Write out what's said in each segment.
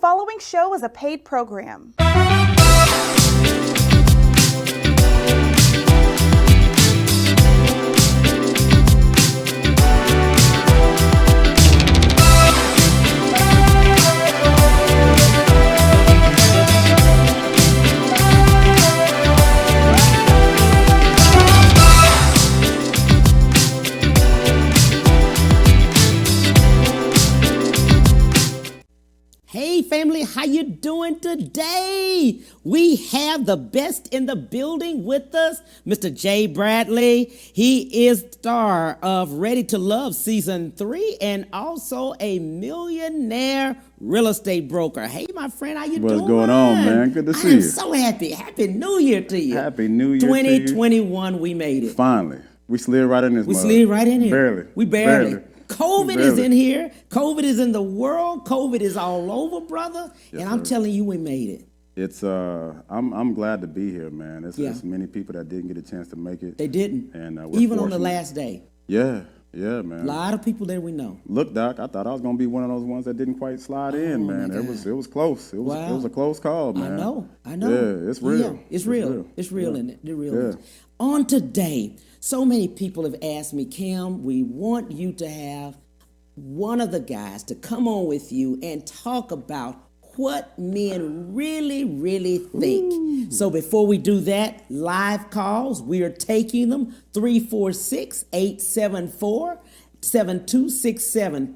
following show is a paid program. Hey family, how you doing today? We have the best in the building with us, Mr. Jay Bradley. He is star of Ready to Love Season 3 and also a millionaire real estate broker. Hey, my friend, how you doing? What's going on, man? Good to see you. I'm so happy. Happy New Year to you. Happy New Year to you. 2021, we made it. Finally. We slid right in this We mug. slid right in here. Barely. We barely. COVID is Barely. in here. COVID is in the world. COVID is all over, brother. Yes, and I'm sir. telling you, we made it. It's I'm glad to be here, man. Yeah. It's many people that didn't get a chance to make it. They didn't. And we're even on the fortunate. last day. Yeah, man. A lot of people that we know. Look, Doc, I thought I was gonna be one of those ones that didn't quite slide in, man. my It God. was close. It Wow. was a close call, man. I know. Yeah, it's real. Yeah, it's real. It's real, Yeah. isn't it? It's real. Yeah. On today, so many people have asked me, Cam, we want you to have one of the guys to come on with you and talk about what men really, really think. So before we do that, live calls, we are taking them 346-874-7267.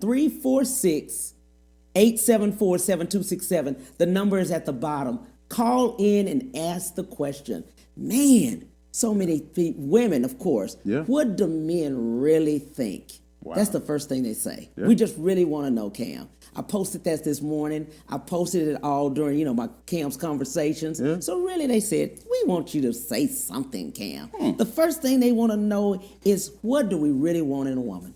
346-874-7267. The number is at the bottom. Call in and ask the question. Man, so many women, of course. Yeah. What do men really think? Wow. That's the first thing they say. Yeah. We just really want to know, Cam. I posted that this morning. I posted it all during, my Cam's conversations. Yeah. So really they said, we want you to say something, Cam. The first thing they want to know is, what do we really want in a woman?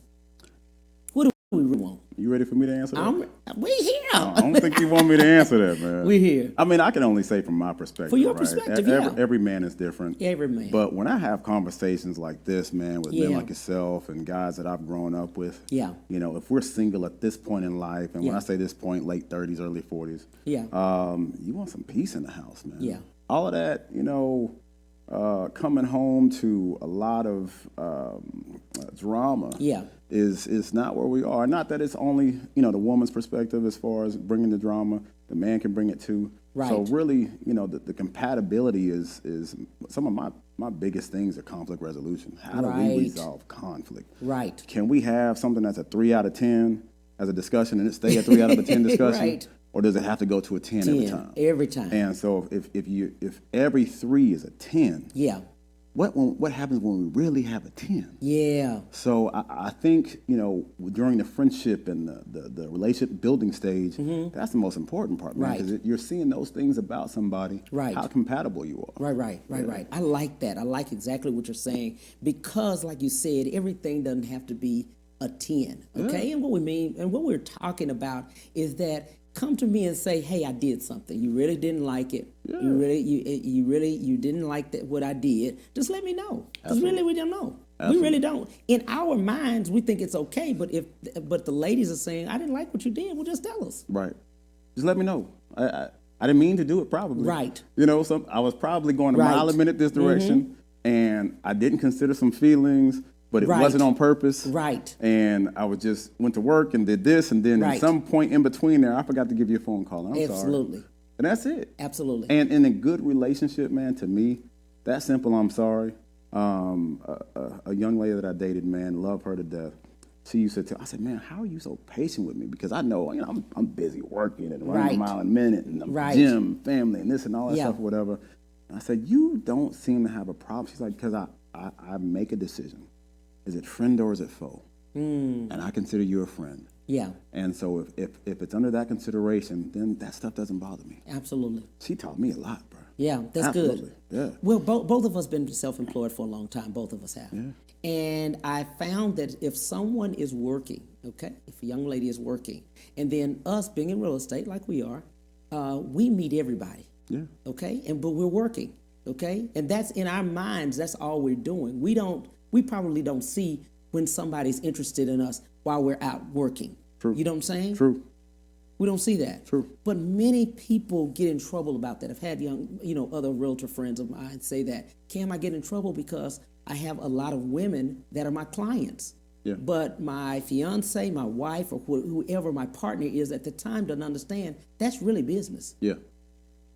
What do we really want? You ready for me to answer that? We here. I don't think you want me to answer that, man. We here. I mean, I can only say from my perspective. For your right? perspective, Every man is different. Every man. But when I have conversations like this, man, with men Yeah. like yourself and guys that I've grown up with, Yeah. If we're single at this point in life, and when Yeah. I say this point, late 30s, early 40s, Yeah. you want some peace in the house, man. Yeah. All of that, coming home to a lot of drama. Yeah. Is not where we are. Not that it's only, the woman's perspective as far as bringing the drama. The man can bring it too. Right. So really, the compatibility is some of my biggest things are conflict resolution. How do Right. we resolve conflict? Right. Can we have something that's a 3 out of 10 as a discussion and it stay a 3 out of a 10 discussion? Right. Or does it have to go to a 10 every time? Every time. And so if every 3 is a 10, Yeah. what happens when we really have a 10? Yeah. So I think, during the friendship and the relationship building stage, that's the most important part, man. Right. Because you're seeing those things about somebody, Right. how compatible you are. Right. I like that. I like exactly what you're saying because, like you said, everything doesn't have to be a 10. Okay, and what we mean and what we're talking about is that come to me and say, "Hey, I did something. You really didn't like it. Yeah. You didn't like that what I did. Just let me know. Because really, we don't know. We really don't. In our minds, we think it's okay. But but the ladies are saying, "I didn't like what you did." Well, just tell us. Right. Just let me know. I didn't mean to do it, probably. Right. I was probably going a Right. mile a minute this direction, and I didn't consider some feelings, but it Right. wasn't on purpose. Right. And I was just went to work and did this, and then Right. at some point in between there, I forgot to give you a phone call. And I'm sorry. Absolutely. And that's it. Absolutely. And in a good relationship, man, to me, that simple, I'm sorry. A young lady that I dated, man, love her to death. She used to tell, I said, man, how are you so patient with me? Because I know, I'm busy working and running Right. a mile a minute and I'm Right. gym, family, and this and all that Yeah. stuff or whatever. And I said, you don't seem to have a problem. She's like, because I make a decision. Is it friend or is it foe? And I consider you a friend. Yeah. And so if it's under that consideration, then that stuff doesn't bother me. Absolutely. She taught me a lot, bro. Yeah, that's Absolutely. good. Yeah. Well, both of us been self-employed for a long time. Both of us have. Yeah. And I found that if someone is working, okay, if a young lady is working, and then us being in real estate like we are, we meet everybody. Yeah. Okay, but we're working. Okay, and that's in our minds. That's all we're doing. We probably don't see when somebody's interested in us while we're out working. True. You know what I'm saying? True. We don't see that. True. But many people get in trouble about that. I've had other realtor friends of mine say that. Cam, I get in trouble because I have a lot of women that are my clients. Yeah. But my fiance, my wife, or whoever my partner is at the time doesn't understand that's really business. Yeah.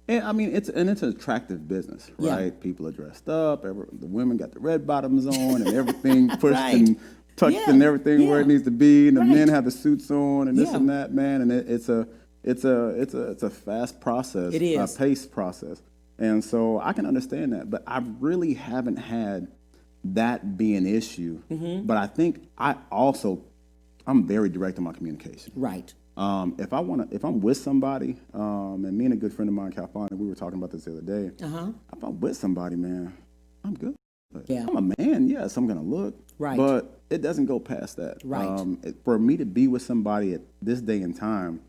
And I mean, it's an attractive business, right? Yeah. People are dressed up. The women got the red bottoms on and everything pushed Right. and tucked Yeah. and everything where it Yeah. needs to be. And the Right. men have the suits on and this Yeah. and that, man. And it's a fast process, It is. a paced process. And so I can understand that, but I really haven't had that be an issue. Mm-hmm. But I think I'm very direct in my communication. Right. If I'm with somebody, and me and a good friend of mine, Calpana, we were talking about this the other day. If I'm with somebody, man, I'm good. Yeah. I'm a man, yes, I'm gonna look. Right. But it doesn't go past that. Right. For me to be with somebody at this day and time,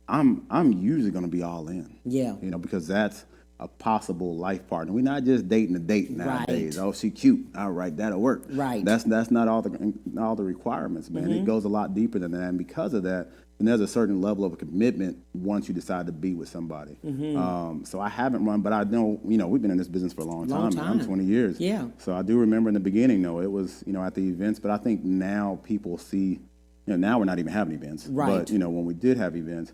I'm usually gonna be all in. Yeah. Because that's a possible life partner. We're not just dating a date nowadays. Right. Oh, she cute. All right, that'll work. Right. That's not all the requirements, man. It goes a lot deeper than that, and because of that, then there's a certain level of commitment once you decide to be with somebody. So I haven't run, but I know, we've been in this business for a long time. Man. I'm 20 years. Yeah. So I do remember in the beginning, though, it was, at the events, but I think now people see, now we're not even having events. Right. But, when we did have events,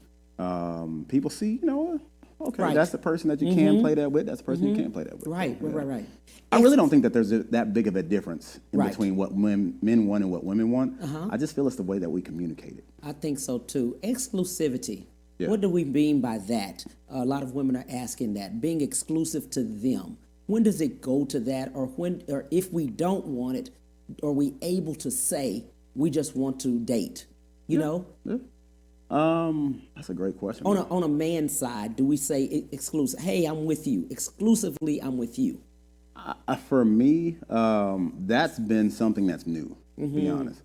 people see, okay, Right. that's the person that you can play that with. That's the person you can't play that with. Right. Right. I really don't think that there's that big of a difference in Right. between what men want and what women want. I just feel it's the way that we communicate it. I think so too. Exclusivity. Yeah. What do we mean by that? A lot of women are asking that. Being exclusive to them. When does it go to that, or if we don't want it, are we able to say we just want to date? You know? Yeah. That's a great question. On a man's side, do we say exclusive? Hey, I'm with you. Exclusively, I'm with you. For me, that's been something that's new, to be honest.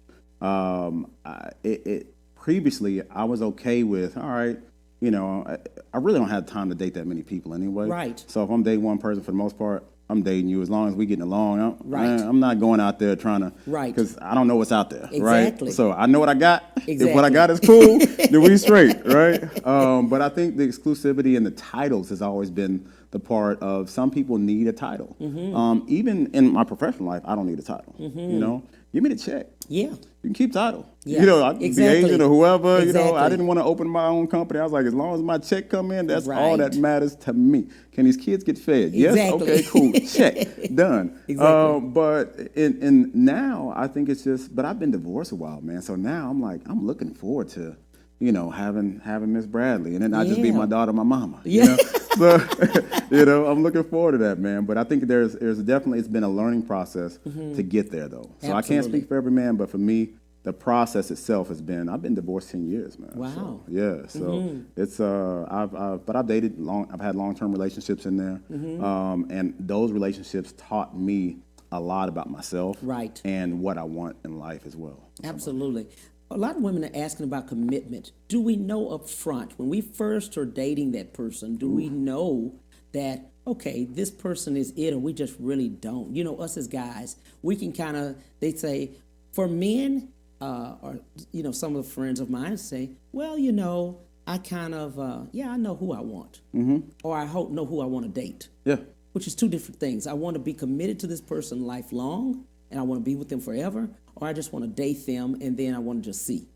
Previously, I was okay with, all right, I really don't have time to date that many people anyway. Right. So if I'm dating one person, for the most part, I'm dating you as long as we getting along. Right. I'm not going out there trying to, Right. because I don't know what's out there, Exactly. right? So I know what I got. If what I Exactly. got is cool, then we straight, right? But I think the exclusivity and the titles has always been the part of some people need a title. Even in my professional life, I don't need a title. Give me the check. Yeah. You can keep title. Yeah, I can exactly. be agent or whoever. Exactly. I didn't want to open my own company. I was like, as long as my check come in, that's all that Right. matters to me. Can these kids get fed? Yes. Exactly. Okay. Cool. Check. Done. Exactly. But in now, I think it's just. But I've been divorced a while, man. So now I'm like, I'm looking forward to, having Miss Bradley, and then not just be Yeah. my daughter, my mama. Yeah. So, I'm looking forward to that, man. But I think there's definitely, it's been a learning process to get there, though. So I can't Absolutely. speak for every man, but for me, the process itself has been, I've been divorced 10 years, man. Wow. So, yeah. So it's, but I've dated I've had long-term relationships in there. And those relationships taught me a lot about myself. Right. And what I want in life as well. Absolutely. A lot of women are asking about commitment. Do we know up front, when we first are dating that person, do we know that, okay, this person is it, or we just really don't? Us as guys, we can kind of, they say, for men, or, some of the friends of mine say, well, I kind of, I know who I want. Or I know who I want to date. Yeah. Which is two different things. I want to be committed to this person lifelong, and I want to be with them forever, or I just want to date them and then I want to just see,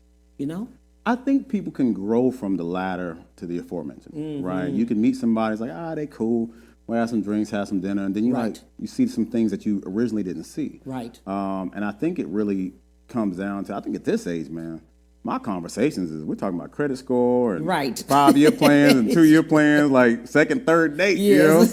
I think people can grow from the latter to the aforementioned, right? You can meet somebody, it's like, they cool. We'll have some drinks, have some dinner, and then you see some things that you originally didn't see. Right. And I think it really comes down to, I think at this age, man, my conversations is, we're talking about credit score and Right. 5-year plans and 2-year plans, like second, third date, Yes.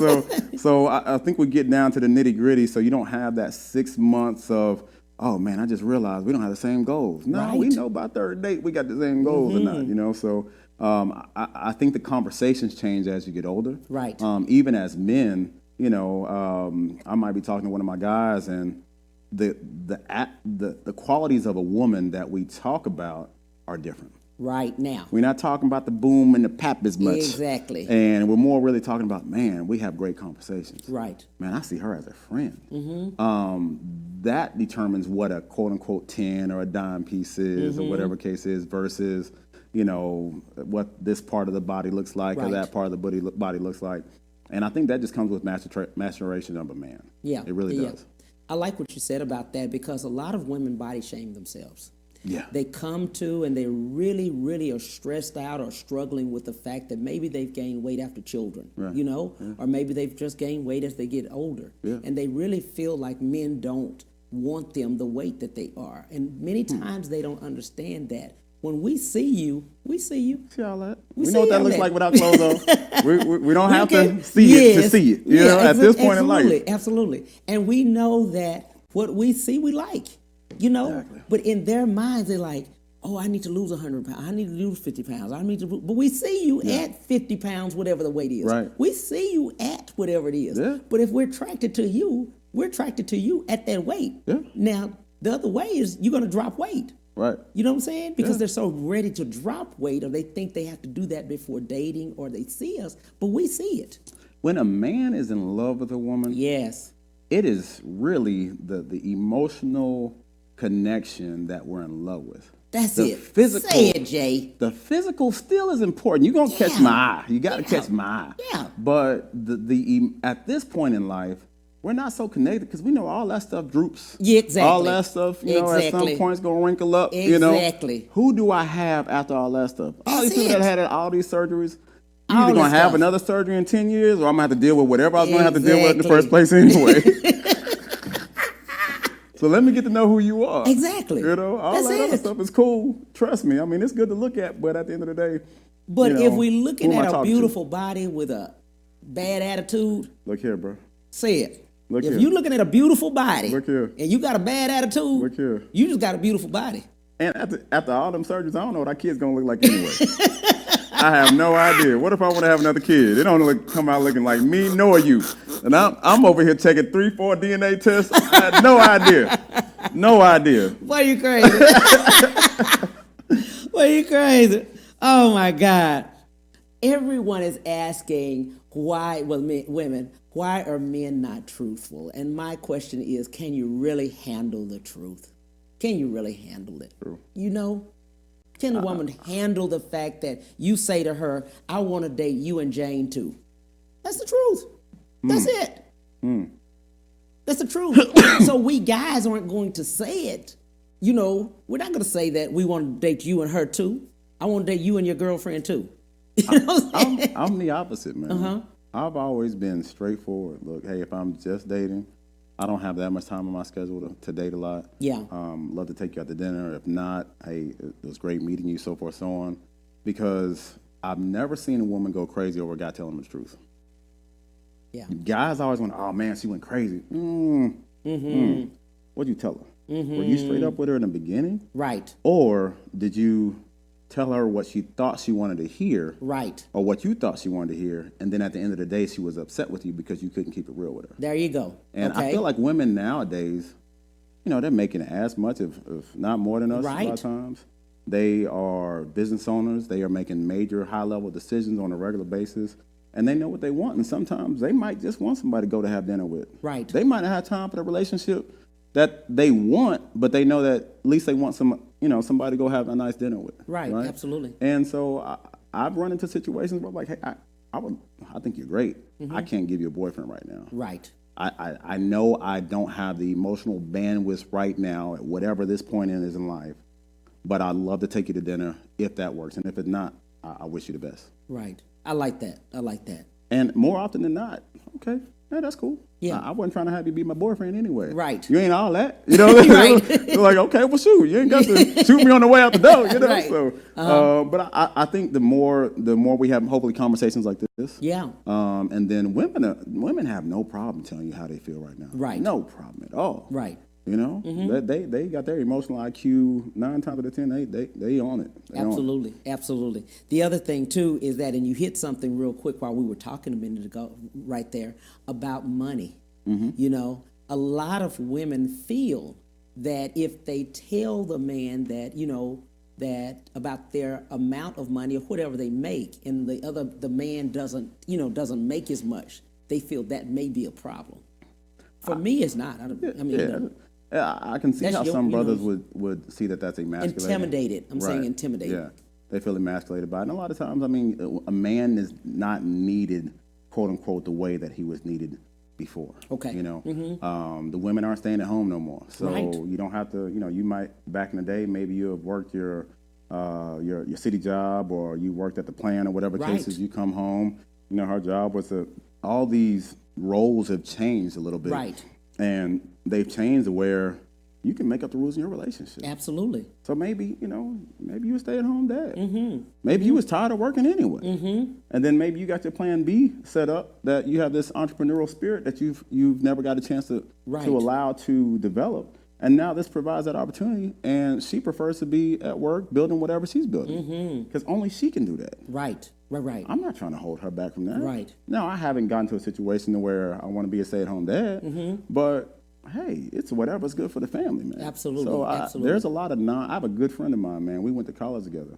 So I think we get down to the nitty gritty, so you don't have that 6 months of, oh man, I just realized we don't have the same goals. No, Right. we know by third date we got the same goals or not, So I think the conversations change as you get older. Right. Even as men, I might be talking to one of my guys, and the qualities of a woman that we talk about are different. Right now. We're not talking about the boom and the pap as much. Exactly. And we're more really talking about, man, we have great conversations. Right. Man, I see her as a friend. That determines what a quote unquote 10 or a dime piece is, or whatever case is, versus, you know, what this part of the body looks like or Right. that part of the body looks like. And I think that just comes with maturation of a man. Yeah, It really yeah. does. I like what you said about that because a lot of women body shame themselves. Yeah. They come to and they really, really are stressed out or struggling with the fact that maybe they've gained weight after children, Right. you know, or maybe they've just gained weight as they get older. Yeah. And they really feel like men don't want them the weight that they are. And many times they don't understand that. When we see you, we see you. See all that? We We know what see that all looks that. like without clothes on. We don't have Okay. to see it to Yes. see it. You Yeah, know, at this point absolutely, in life. Absolutely. And we know that what we see, we like, you know. Exactly. But in their minds, they're like, oh, I need to lose 100 pounds. I need to lose 50 pounds. I need to, but we see you at 50 pounds, whatever the weight is. Right. We see you at whatever it is. Yeah. But if we're attracted to you, we're attracted to you at that weight. Yeah. Now, the other way is you're going to drop weight. Right. You know what I'm saying? Because Yeah. they're so ready to drop weight, or they think they have to do that before dating, or they see us, but we see it. When a man is in love with a woman, Yes. it is really the emotional connection that we're in love with. That's The it. physical- Say it, Jay. The physical still is important. You're gonna catch Yeah. my eye. You gotta Yeah. catch my eye. Yeah. But at this point in life, we're not so connected because we know all that stuff droops. Yeah, exactly. All that stuff, you know, at Exactly. some point it's gonna wrinkle up. You know, Exactly. who do I have after all that stuff? All these That's people that it. had all these surgeries. All You're either this gonna have stuff. another surgery in 10 years, or I'm gonna have to deal with whatever I was gonna have to deal with in the first Exactly. place anyway. So let me get to know who you are. Exactly. You know, all That's that other it. stuff is cool. Trust me. I mean, it's good to look at, but at the end of the day, But you know, if we're looking who am I at a talking to? beautiful body with a bad attitude, Look here, bro. say it. Look if here. you're looking at a beautiful body Look here. and you got a bad attitude, Look here. you just got a beautiful body. And after all them surgeries, I don't know what our kid's gonna look like anyway. I have no idea. What if I want to have another kid? They don't come out looking like me nor you. And I'm over here checking 3-4 DNA tests. I had no idea. No idea. Why you crazy? Why you crazy? Oh my God. Everyone is asking why, well, women, why are men not truthful? And my question is, can you really handle the truth? Can you really handle it? True. You know? Can a woman handle the fact that you say to her, I want to date you and Jane too? That's the truth. That's it. That's the truth. So we guys aren't going to say it. You know, we're not going to say that we want to date you and her too. I want to date you and your girlfriend too. You know what I'm saying? I'm the opposite, man. Uh-huh. I've always been straightforward. Look, hey, if I'm just dating, I don't have that much time on my schedule to date a lot. Yeah. Love to take you out to dinner. If not, hey, it was great meeting you, so forth, so on. Because I've never seen a woman go crazy over a guy telling them the truth. Yeah. Guys always want, oh man, she went crazy. What'd you tell her? Were you straight up with her in the beginning? Right. Or did you tell her what she thought she wanted to hear? Right. Or what you thought she wanted to hear, and then at the end of the day, she was upset with you because you couldn't keep it real with her. There you go. And okay. I feel like women nowadays, you know, they're making as much, if not more than us a lot Right. of times. They are business owners. They are making major high-level decisions on a regular basis, and they know what they want. And sometimes they might just want somebody to go to have dinner with. Right. They might not have time for the relationship that they want, but they know that at least they want somebody to go have a nice dinner with. Right, absolutely. And so I've run into situations where I'm like, hey, I think you're great. I can't give you a boyfriend right now. Right. I know I don't have the emotional bandwidth right now at whatever this point is in life, but I'd love to take you to dinner if that works. And if it's not, I wish you the best. Right. I like that. I like that. And more often than not, okay, yeah, that's cool. Yeah. I wasn't trying to have you be my boyfriend anyway. Right. You ain't all that. You know what I mean? Right. You're like, okay, well, shoot. You ain't got to shoot me on the way out the door, you know? Right. So, but I think the more we have hopefully conversations like this. Yeah. And then women have no problem telling you how they feel right now. Right. No problem at all. Right. You know, they got their emotional IQ 9 times out of 10. They own it. They own it. Absolutely, absolutely. The other thing too is that, and you hit something real quick while we were talking a minute ago, right there, about money. You know, a lot of women feel that if they tell the man that, you know, that about their amount of money or whatever they make, and the man doesn't make as much, they feel that may be a problem. For me, it's not. I mean, Yeah, I can see That's how your- some you know, brothers would see that that's emasculating. intimidated. I'm saying Right. intimidated. Yeah. they feel emasculated by it. And a lot of times, I mean, a man is not needed, quote unquote, the way that he was needed before. Okay. You know, the women aren't staying at home no more. So Right. you don't have to, you know, you might, back in the day, maybe you have worked your city job, or you worked at the plant, or whatever Right. cases. You come home, you know, her job was all these roles have changed a little bit. Right. And they've changed to where you can make up the rules in your relationship. Absolutely. So maybe, you know, maybe you a stay-at-home dad. Maybe you was tired of working anyway. And then maybe you got your plan B set up, that you have this entrepreneurial spirit that you've never got a chance to Right. allow to develop. And now this provides that opportunity, and she prefers to be at work building whatever she's building, because only she can do that. Right. Right. I'm not trying to hold her back from that. Right. No, I haven't gotten to a situation to where I want to be a stay-at-home dad, but hey, it's whatever's good for the family, man. Absolutely, So absolutely. there's a lot of I have a good friend of mine, man. We went to college together,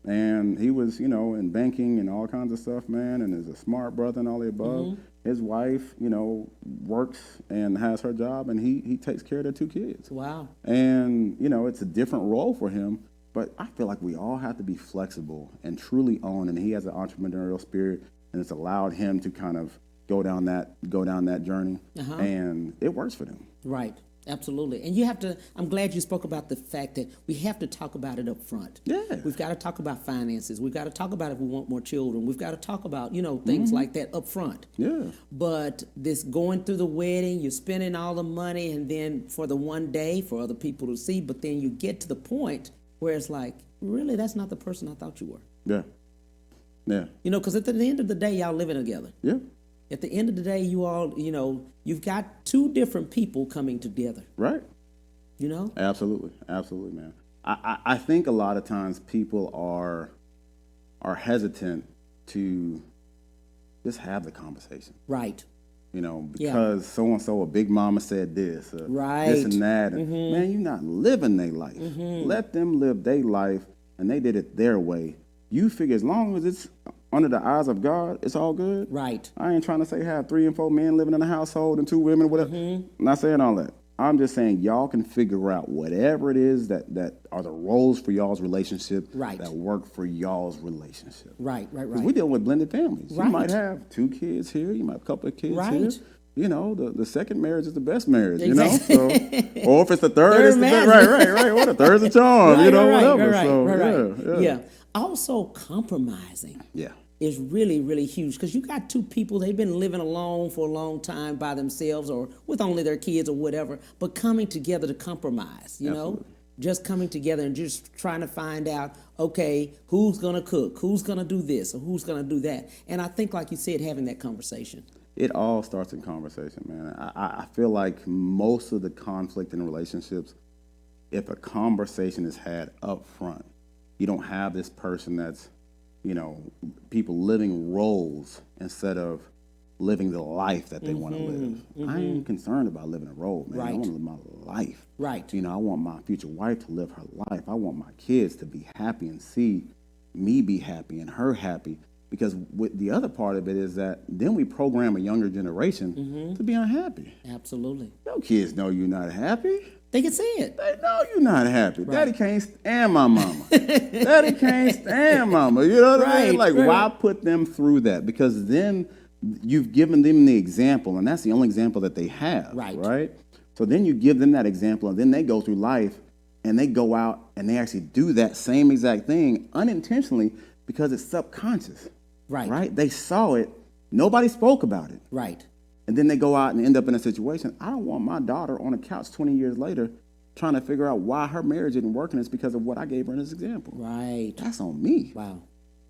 and he was, you know, in banking and all kinds of stuff, man, and is a smart brother and all the above. His wife, you know, works and has her job, and he takes care of their 2 kids. Wow. And, you know, it's a different role for him, but I feel like we all have to be flexible and truly own, and he has an entrepreneurial spirit, and it's allowed him to kind of go down that journey, and it works for them. Right. Absolutely. And you have to, I'm glad you spoke about the fact that we have to talk about it up front. Yeah. We've got to talk about finances. We've got to talk about if we want more children. We've got to talk about, you know, things like that up front. Yeah. But this going through the wedding, you're spending all the money, and then for the one day for other people to see, but then you get to the point where it's like, really, that's not the person I thought you were. Yeah. Yeah. You know, because at the end of the day, y'all living together. Yeah. At the end of the day, you all, you know, you've got 2 different people coming together, Right. you know? Absolutely. Absolutely, man. I think a lot of times people are hesitant to just have the conversation. Right. You know, Yeah. because so-and-so, a big mama said this, Right. this and that. And man, you're not living their life. Let them live their life, and they did it their way. You figure as long as it's under the eyes of God, it's all good. Right. I ain't trying to say have 3 and 4 men living in a household and 2 women, whatever. I'm not saying all that. I'm just saying y'all can figure out whatever it is that are the roles for y'all's relationship Right. that work for y'all's relationship. Right. Because we deal with blended families. Right. You might have 2 kids here, you might have a couple of kids Right. here. You know, the second marriage is the best marriage, Exactly. you know? So, or if it's the third, it's the best. marriage. Right. Or the third's a charm, you know, whatever. Right. So, Yeah. Also, compromising Yeah. is really, really huge, because you got 2 people, they've been living alone for a long time by themselves or with only their kids or whatever, but coming together to compromise, you know? Just coming together and just trying to find out, okay, who's going to cook, who's going to do this, or who's going to do that. And I think, like you said, having that conversation. It all starts in conversation, man. I feel like most of the conflict in relationships, if a conversation is had up front, you don't have this person that's, you know, people living roles instead of living the life that they want to live. I ain't concerned about living a role, man. I Right. want to live my life. Right. You know, I want my future wife to live her life. I want my kids to be happy and see me be happy and her happy. Because with the other part of it is that then we program a younger generation to be unhappy. Absolutely. Your kids know you're not happy. They can see it. They know you're not happy. Daddy can't stand my mama. Daddy can't stand mama. You know what I mean? Like, why put them through that? Because then you've given them the example, and that's the only example that they have. Right? So then you give them that example, and then they go through life, and they go out, and they actually do that same exact thing unintentionally because it's subconscious. Right? They saw it. Nobody spoke about it. Right. And then they go out and end up in a situation. I don't want my daughter on a couch 20 years later trying to figure out why her marriage isn't working. It's because of what I gave her in this example. Right. That's on me. Wow.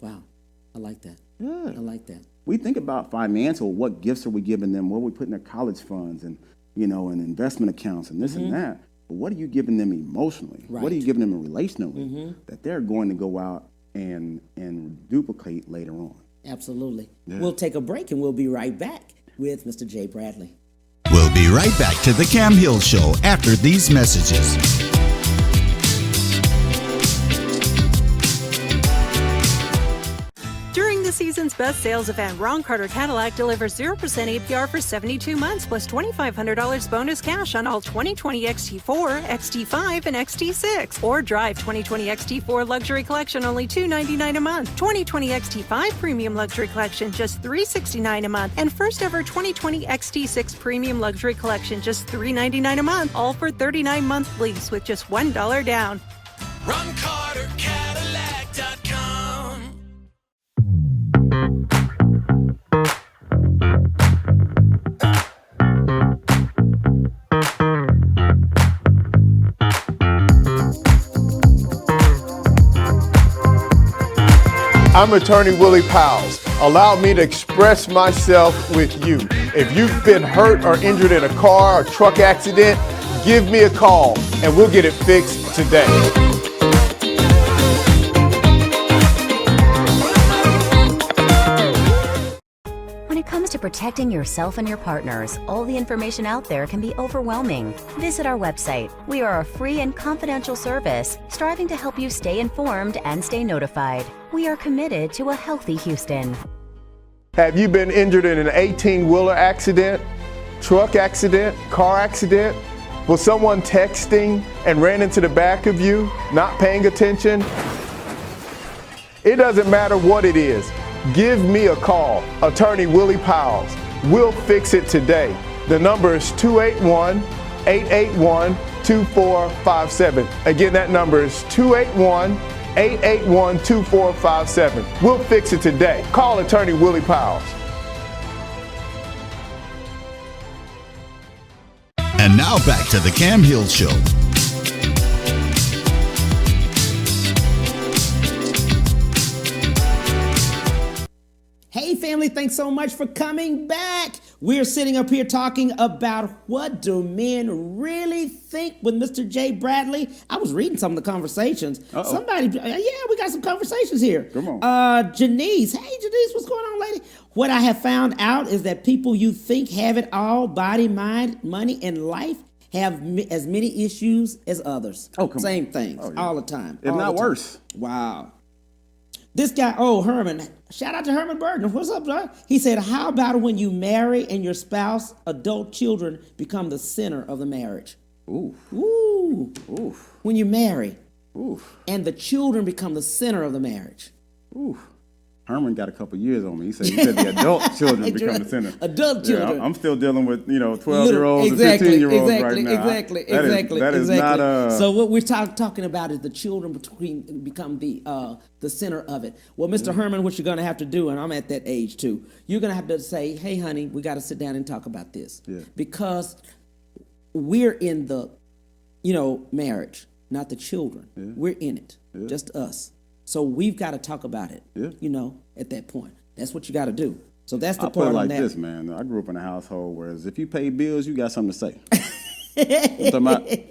I like that. Yeah. I like that. We think about financial, what gifts are we giving them, what are we putting in their college funds and, you know, and investment accounts and this and that. But what are you giving them emotionally? What are you giving them relationally that they're going to go out and duplicate later on? Absolutely. We'll take a break and we'll be right back with Mr. Jay Bradley. We'll be right back to the Cam Hill Show after these messages. During the This season's best sales event, Ron Carter Cadillac delivers 0% APR for 72 months plus $2,500 bonus cash on all 2020 XT4, XT5, and XT6. Or drive 2020 XT4 Luxury Collection only $299 a month. 2020 XT5 Premium Luxury Collection just $369 a month. And first ever 2020 XT6 Premium Luxury Collection just $399 a month. All for 39-month lease with just $1 down. RonCarterCadillac.com. I'm attorney Willie Powles. Allow me to express myself with you. If you've been hurt or injured in a car or truck accident, give me a call and we'll get it fixed today. When it comes to protecting yourself and your partners, all the information out there can be overwhelming. Visit our website. We are a free and confidential service striving to help you stay informed and stay notified. We are committed to a healthy Houston. Have you been injured in an 18-wheeler accident, truck accident, car accident? Was someone texting and ran into the back of you, not paying attention? It doesn't matter what it is. Give me a call, attorney Willie Powles. We'll fix it today. The number is 281-881-2457. Again, that number is 281-881-2457. We'll fix it today. Call attorney Willie Powles. And now back to the Cam Hill Show. Hey family, thanks so much for coming back. We're sitting up here talking about what do men really think with Mr. Jay Bradley. I was reading some of the conversations. Somebody, we got some conversations here. Come on. Janice, hey Janice, what's going on, lady? What I have found out is that people you think have it all, body, mind, money, and life, have as many issues as others. Oh, come on. Same things, all the time. If all not the time. worse. Wow. This guy, Herman, shout out to Herman Burton. What's up, bro? He said, how about when you marry and your spouse, adult children, become the center of the marriage? Ooh. Ooh. Oof. When you marry Oof. and the children become the center of the marriage. Oof. Herman got a couple years on me. He said the adult children become the center. Adult children. I'm still dealing with 12-year-olds and 15-year-olds right now. That is not So what we're talking about is the children become the center of it. Well, Mr. Herman, what you're going to have to do, and I'm at that age too, you're going to have to say, hey, honey, we got to sit down and talk about this. Yeah. Because we're in the, marriage, not the children. Yeah. We're in it, just us. So we've got to talk about it, at that point. That's what you got to do. So that's the I part put it on like that. this, man. I grew up in a household where if you pay bills, you got something to say.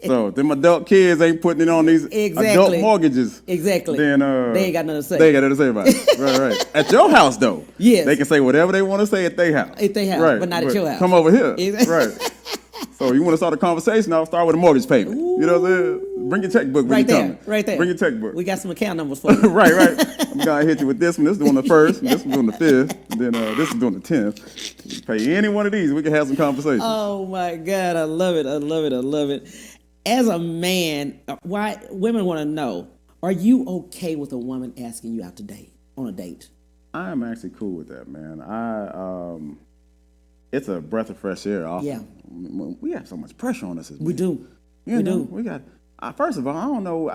So them adult kids ain't putting it on these adult mortgages. Exactly. Then they ain't got nothing to say. They ain't got nothing to say about it. Right. At your house, though. Yes. They can say whatever they want to say at their house. At their house, right. but not at your house. Come over here. Exactly. Right. So you want to start a conversation? I'll start with a mortgage payment. Ooh. You know what I'm saying? Bring your checkbook when you coming. Right there. Bring your checkbook. We got some account numbers for you. right. I'm going to hit you with this one. This is on the 1st, and this one's on the 5th, and then this is on the 10th. You pay any one of these, we can have some conversations. Oh, my God. I love it. As a man, why women want to know, are you okay with a woman asking you out on a date? I am actually cool with that, man. It's a breath of fresh air. Yeah. We have so much pressure on us as men. We do. We do. We got. First of all, I don't know.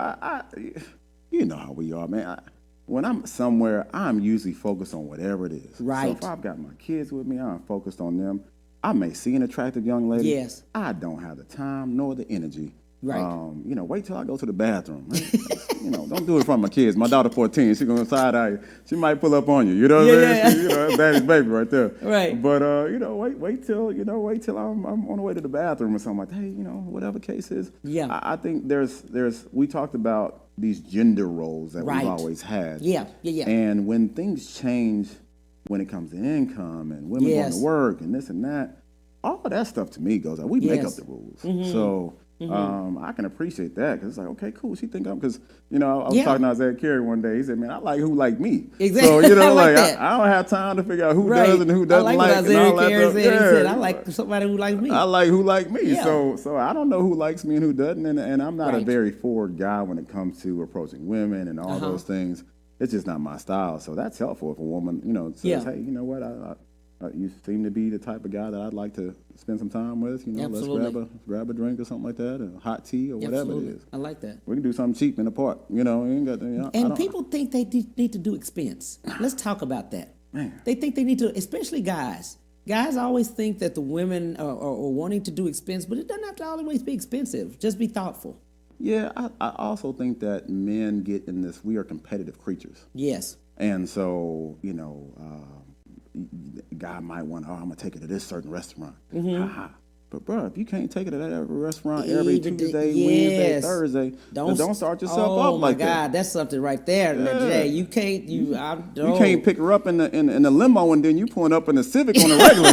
You know how we are, man. When I'm somewhere, I'm usually focused on whatever it is. Right. So if I've got my kids with me, I'm focused on them. I may see an attractive young lady. Yes. I don't have the time nor the energy. Right. Wait till I go to the bathroom. Right? Don't do it in front of my kids. My daughter 14, she's gonna side eye you. She might pull up on you. You know what I'm saying? That's daddy's baby right there. Right. But wait till I'm on the way to the bathroom or something like that. Hey, whatever case is. Yeah. I think we talked about these gender roles that Right. we've always had. Yeah. And when things change when it comes to income and women going to work and this and that, all of that stuff to me goes out. We make up Yes. the rules. Mm-hmm. So I can appreciate that because it's like, okay, cool. She think I'm because I was Yeah. talking to Isaiah Carey one day. He said, "Man, I like who like me." Exactly. So I like that. I don't have time to figure out who Right. does and who doesn't I like like. what and Isaiah all that Carey stuff. said. He Yeah. said, I like somebody who likes me. I like who like me. Yeah. So I don't know who likes me and who doesn't, and I'm not a Right. very forward guy when it comes to approaching women and all those things. It's just not my style. So that's helpful if a woman, says, Yeah. "Hey, you know what? You seem to be the type of guy that I'd like to spend some time with. Absolutely. Let's grab a drink or something like that, a hot tea or whatever Absolutely. it is. I like that. We can do something cheap in the park. You ain't got. I And don't- people think they need to do expense. Let's talk about that. Man. They think they need to, especially guys. Guys always think that the women are wanting to do expense, but it doesn't have to always be expensive. Just be thoughtful. Yeah, I also think that men get in this. We are competitive creatures. Yes. And so, a guy might want, I'm going to take it to this certain restaurant. Ha-ha. But, bro, if you can't take it to that every restaurant every Even the- Tuesday, yes. Wednesday, Thursday, then don't start yourself oh up like my God, that's something right there, Yeah. Jay. You can't. You can't pick her up in the limo and then you pulling up in the Civic on the regular.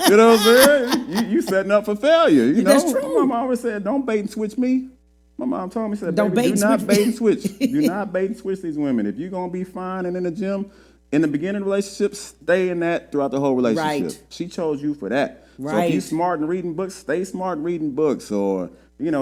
You know what I'm saying? You setting up for failure. You know? That's true. My mom always said, don't bait and switch me. My mom told me, Don't baby, bait do and not switch bait me." and switch. Do not bait and switch these women. If you're going to be fine and in the gym, in the beginning of the relationship, stay in that throughout the whole relationship. Right. She chose you for that. So if Right. you smart and reading books, stay smart and reading books. Or,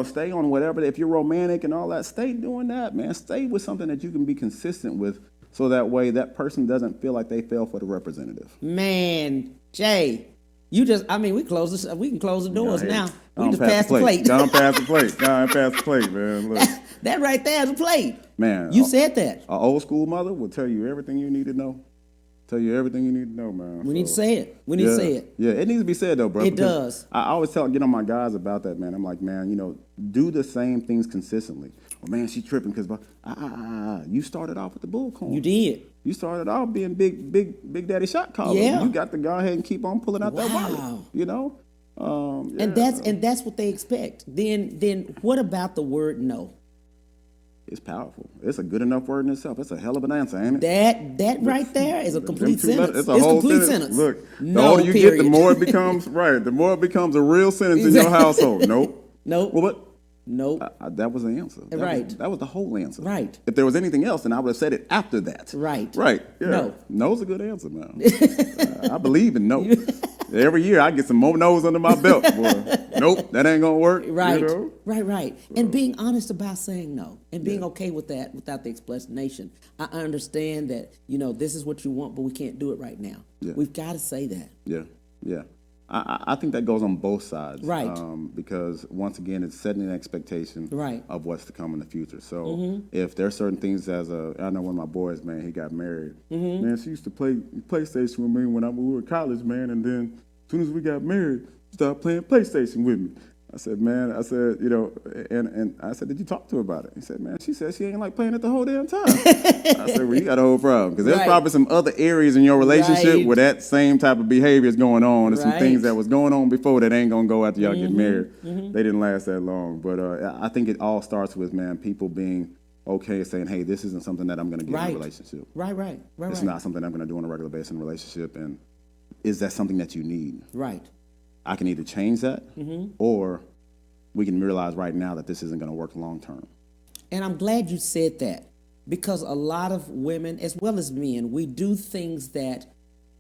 stay on whatever. If you're romantic and all that, stay doing that, man. Stay with something that you can be consistent with so that way that person doesn't feel like they fell for the representative. Man, Jay, we can close the doors Go ahead. now. We Go just on, pass the plate. Go on, pass the plate. Go on, pass the plate, man. Look, That right there is a plate. man. You said that. An old school mother will tell you everything you need to know. Tell you everything you need to know, man. We need to So, say it. We need to say it. Yeah, it needs to be said though, bro. It because does. I always get on my guys about that, man. I'm like, man, do the same things consistently. Well, man, she tripping because you started off with the bullcorn. You did. You started off being big daddy shot caller. Yeah. You got to go ahead and keep on pulling out that Wow. wallet. And that's what they expect. Then what about the word no? It's powerful. It's a good enough word in itself. It's a hell of an answer, ain't it? That right there is a complete Them two letters, sentence. It's a whole complete sentence. Look, the no, older you period. get, the more it becomes right. The more it becomes a real sentence in your household. Nope. Nope. Well, but Nope. that was the answer. Right. That was the whole answer. Right. If there was anything else, then I would have said it after that. Right. Right. Yeah. No. No's a good answer, man. I believe in no. Every year I get some more no's under my belt. Boy. Nope, that ain't gonna work. Right. You know? Right. And being honest about saying no and being okay with that without the explanation. I understand that, this is what you want, but we can't do it right now. Yeah. We've got to say that. Yeah. I think that goes on both sides. Right. Because once again, it's setting an expectation Right. of what's to come in the future. So if there are certain things I know one of my boys, man, he got married. Man, she used to play PlayStation with me when we were in college, man. And then as soon as we got married, she started playing PlayStation with me. I said, man, and I said, did you talk to her about it? He said, man, she said she ain't like playing it the whole damn time. I said, well, you got a whole problem. Because there's Right. probably some other areas in your relationship Right. where that same type of behavior is going on. There's some Right. things that was going on before that ain't going to go after y'all get married. They didn't last that long. But I think it all starts with, man, people being okay saying, hey, this isn't something that I'm going to get in Right. a relationship. Right. It's not something I'm going to do on a regular basis in a relationship. And is that something that you need? Right. I can either change that or we can realize right now that this isn't going to work long term. And I'm glad you said that because a lot of women, as well as men, we do things that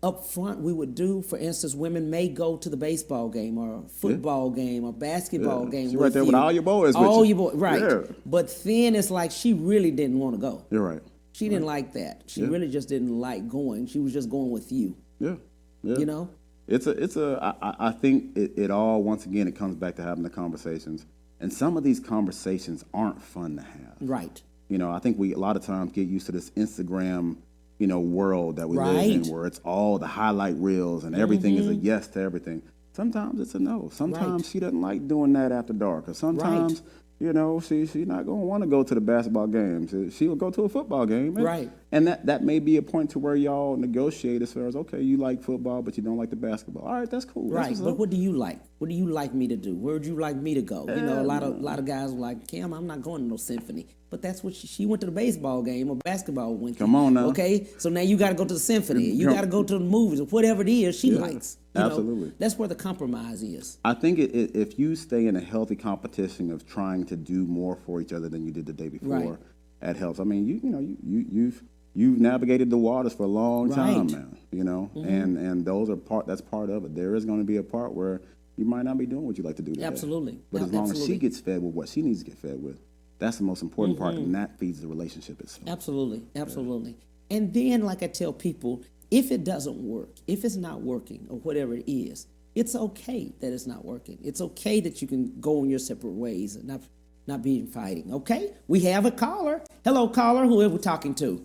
up front we would do. For instance, women may go to the baseball game or football game or basketball game. She right there with all your boys with All you. your boys, right. Yeah. But then it's like she really didn't want to go. You're right. She didn't like that. She really just didn't like going. She was just going with you. Yeah. You know? I think it all, once again, it comes back to having the conversations. And some of these conversations aren't fun to have. Right. I think we a lot of times get used to this Instagram, world that we live in, Right. where it's all the highlight reels and everything is a yes to everything. Sometimes it's a no. Sometimes Right. she doesn't like doing that after dark. Or sometimes, she not going to want to go to the basketball games. She will go to a football game. Right. And that may be a point to where y'all negotiate as far as, okay, you like football, but you don't like the basketball. All right, that's cool. That's Right, what's but up. what do you like? What do you like me to do? Where would you like me to go? A lot of guys are like, Cam, I'm not going to no symphony. But that's what she went to the baseball game or basketball. Come on now. Okay, so now you got to go to the symphony. You got to go to the movies or whatever it is she likes. Absolutely. That's where the compromise is. I think if you stay in a healthy competition of trying to do more for each other than you did the day before, Right. that helps. I mean, you've navigated the waters for a long time Right. now, and that's part of it. There is going to be a part where you might not be doing what you like to do today. Absolutely. But as long as she Absolutely. gets fed with what she needs to get fed with, that's the most important part, and that feeds the relationship itself. Absolutely, absolutely. And then, like I tell people, if it doesn't work, if it's not working or whatever it is, it's okay that it's not working. It's okay that you can go in your separate ways and not be fighting. Okay, we have a caller. Hello, caller. Who are we talking to?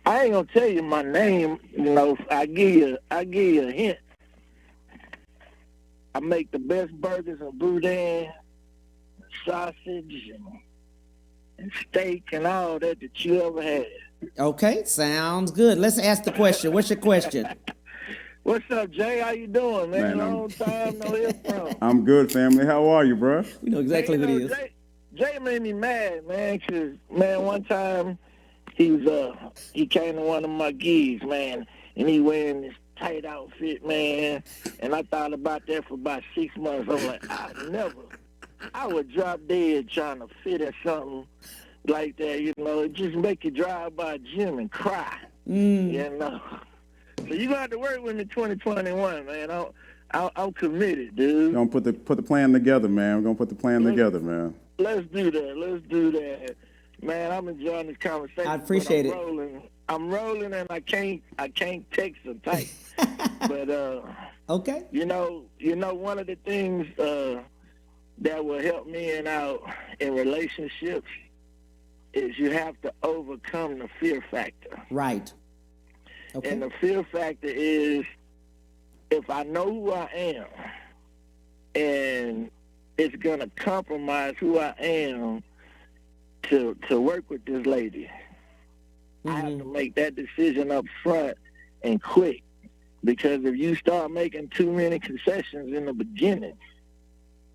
I ain't gonna tell you my name. I give you a hint. I make the best burgers and boudin, sausage and steak and all that you ever had. Okay, sounds good. Let's ask the question. What's your question? What's up, Jay? How you doing, man? Man, Long time no hear from. I'm good, family. How are you, bro? We know exactly what it is. Jay made me mad, man. 'Cause man, one time he came to one of my gigs, man, and he wearing this tight outfit, man. And I thought about that for about 6 months. I'm like, I would drop dead trying to fit in something like that, It just make you drive by a gym and cry, So you're going to have to work with me 2021, man. I'm committed, dude. We're gonna put the plan together, man. We're gonna put the plan together, man. Let's do that. Man, I'm enjoying this conversation. I appreciate it. I'm rolling and I can't text or type. But Okay. One of the things that will help me out in relationships is you have to overcome the fear factor. Right. Okay. And the fear factor is if I know who I am and it's gonna compromise who I am to work with this lady, I have to make that decision up front and quick. Because if you start making too many concessions in the beginning,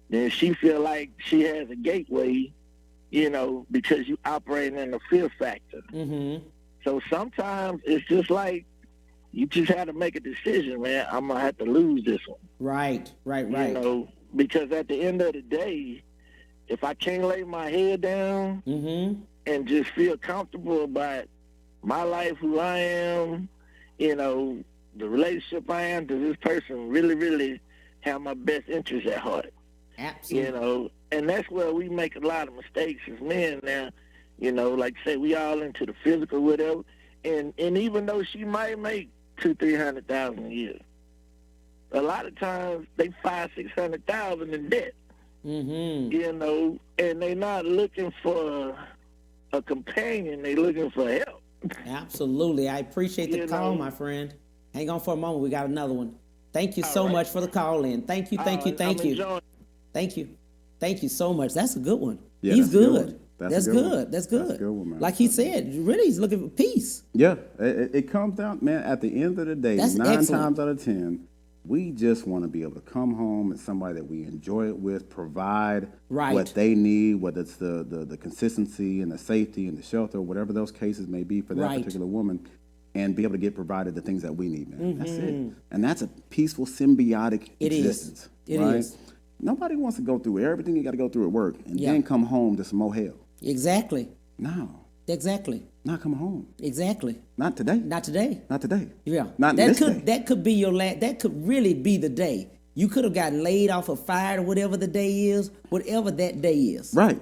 then she feel like she has a gateway, because you operating in the fear factor. So sometimes it's just like you just have to make a decision, man. I'm going to have to lose this one. Right. Because at the end of the day, if I can't lay my head down and just feel comfortable about my life, who I am, the relationship I am, does this person really, really have my best interest at heart? Absolutely. And that's where we make a lot of mistakes as men now. Like say we all into the physical, whatever. And even though she might make $200,000-300,000 a year, a lot of times they $500,000-600,000 in debt. And they're not looking for a companion; they looking for help. Absolutely. I appreciate the call, my friend. Hang on for a moment. We got another one. Thank you so much for the call in. Thank you. Thank you. Thank you so much. That's a good one. Yeah, He's that's a good good. one. That's good. That's a good one, man. Like he said, really, he's looking for peace. Yeah, it comes down, man. At the end of the day, That's 9 excellent. times out of 10, we just want to be able to come home and somebody that we enjoy it with, provide what they need, whether it's the consistency and the safety and the shelter, whatever those cases may be for that particular woman, and be able to get provided the things that we need, man. That's it. And that's a peaceful, symbiotic existence. It right? is. Nobody wants to go through everything you got to go through at work and then come home to some more hell. Exactly. No. Exactly. Not come home. Exactly. Not today. Not today. Not today. Yeah. Not this day. That could be your last. That could really be the day. You could have gotten laid off or fired or whatever the day is, whatever that day is. Right.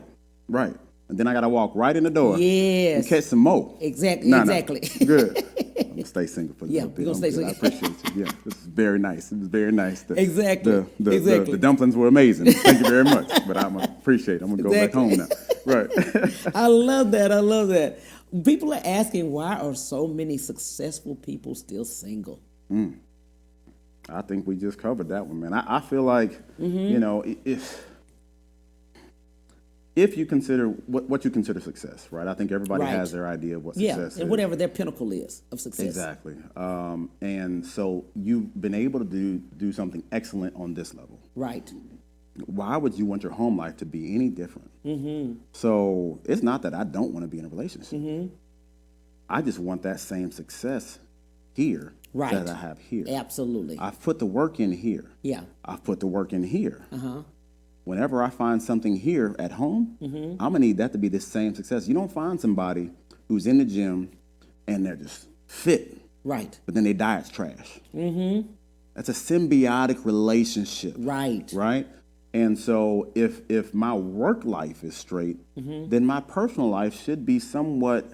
And then I got to walk right in the door. Yes. And catch some more. Exactly. No. Exactly. Good. I'm going to stay single for a little bit. We're going to stay single. I appreciate you. Yeah, this is very nice. It was very nice. Exactly. The dumplings were amazing. Thank you very much. But I'm going to appreciate it. I'm going to go back home now. Right. I love that. People are asking, why are so many successful people still single? I think we just covered that one, man. I feel like, if you consider what you consider success, right? I think everybody has their idea of what success is. And whatever their pinnacle is of success. Exactly. And so you've been able to do something excellent on this level. Right. Why would you want your home life to be any different? So it's not that I don't want to be in a relationship. I just want that same success here Right. that I have here. Absolutely. I've put the work in here. Yeah. I've put the work in here. Uh-huh. Whenever I find something here at home, I'm gonna need that to be the same success. You don't find somebody who's in the gym and they're just fit, Right. but then their diet's trash. That's a symbiotic relationship. Right. Right? And so if my work life is straight, then my personal life should be somewhat,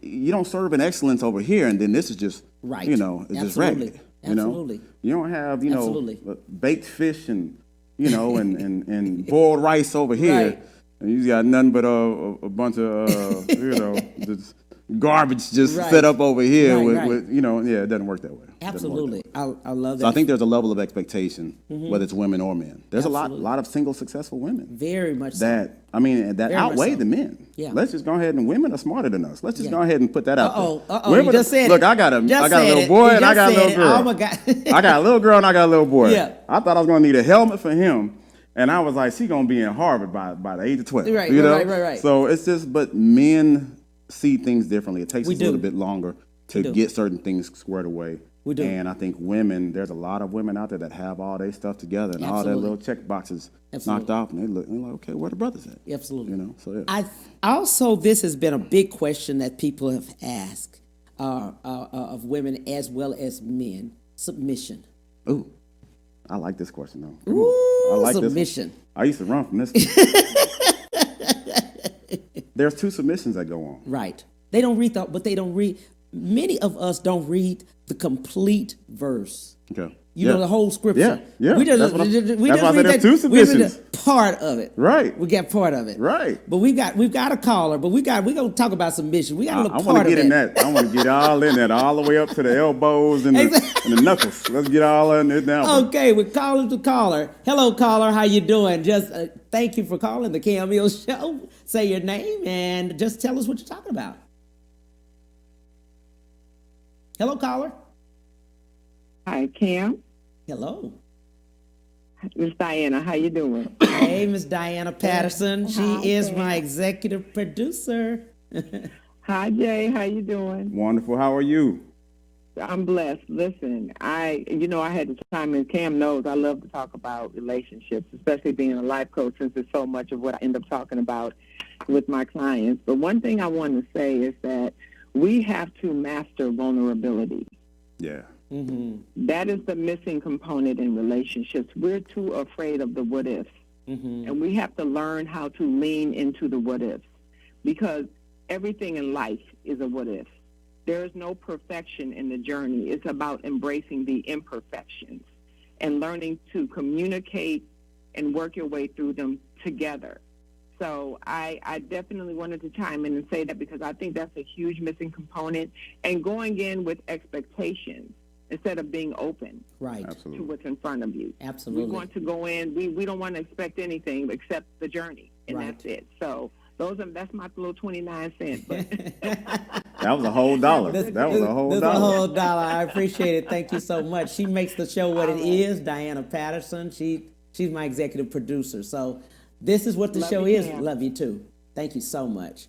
you don't serve in excellence over here and then this is just, Right. you know, it's just Absolutely. ragged. You know? Absolutely. You don't have, Absolutely. baked fish and, you know, and boiled rice over here. Right. And you got nothing but a bunch of, you know, just garbage just Right. set up over here Right, with, you know, yeah, it doesn't work that way. It doesn't work that Absolutely. way. I love that. So I think there's a level of expectation, whether it's women or men. There's a Absolutely. lot of single successful women Very much so. that that Very much outweigh so. the men. Yeah. Let's just go ahead and women are smarter than us. Let's just Yeah. go ahead and put that out Uh-oh, there. uh-oh, you just said look, it. I got a Just said little it. boy You and I just got a said little it. girl. Oh, my God. I got a little girl and I got a little boy. Yeah. I thought I was gonna need a helmet for him. And I was like, she gonna be in Harvard by the age of 12. Right, you know? right. So it's just, but men see things differently. It takes We us a little do. bit longer We to do. get certain things squared away. We do. And I think women, there's a lot of women out there that have all their stuff together and all their Absolutely. little check boxes Absolutely. knocked off, and they're like, okay, where the brothers at? Absolutely. You know, so yeah. I also, this has been a big question that people have asked of women as well as men: submission. Ooh, I like this question though. Come Ooh, on. I like submission. This one. I used to run from this one. There's two submissions that go on. Right. They don't read but they don't read. Many of us don't read the complete verse. Okay. You know the whole scripture. Yeah. We just, That's what I- we that's just why I said read there's two we read submissions. part of it. Right. We got part of it. Right. But we've got a caller. But we're gonna talk about submission. We got a I little want part to get of in that. that. I want to get all in that, all the way up to the elbows and the knuckles. Let's get all in it now. Okay, we're calling the caller. Hello, caller. How you doing? Just thank you for calling the Cam Hill Show. Say your name and just tell us what you're talking about. Hello, caller. Hi, Cam. Hello. Miss Diana, how you doing? Hey, Miss Diana Patterson. She Hi, is Sam. my executive producer. Hi, Jay. How you doing? Wonderful. How are you? I'm blessed. Listen, I had to chime in. Cam knows I love to talk about relationships, especially being a life coach, since it's so much of what I end up talking about with my clients. But one thing I want to say is that we have to master vulnerability. Yeah. That is the missing component in relationships. We're too afraid of the what ifs. And we have to learn how to lean into the what ifs, because everything in life is a what if. There is no perfection in the journey. It's about embracing the imperfections and learning to communicate and work your way through them together. So I definitely wanted to chime in and say that, because I think that's a huge missing component, and going in with expectations instead of being open Right. to what's in front of you. Absolutely. We want to go in, we don't want to expect anything except the journey, and Right. that's it. So that's my little 29 cents. But That was a whole dollar. That was a whole That's dollar. a whole dollar. I appreciate it. Thank you so much. She makes the show what it is. Diana Patterson. She's my executive producer. So this is what the Love show you, is. Cam. Love you too. Thank you so much.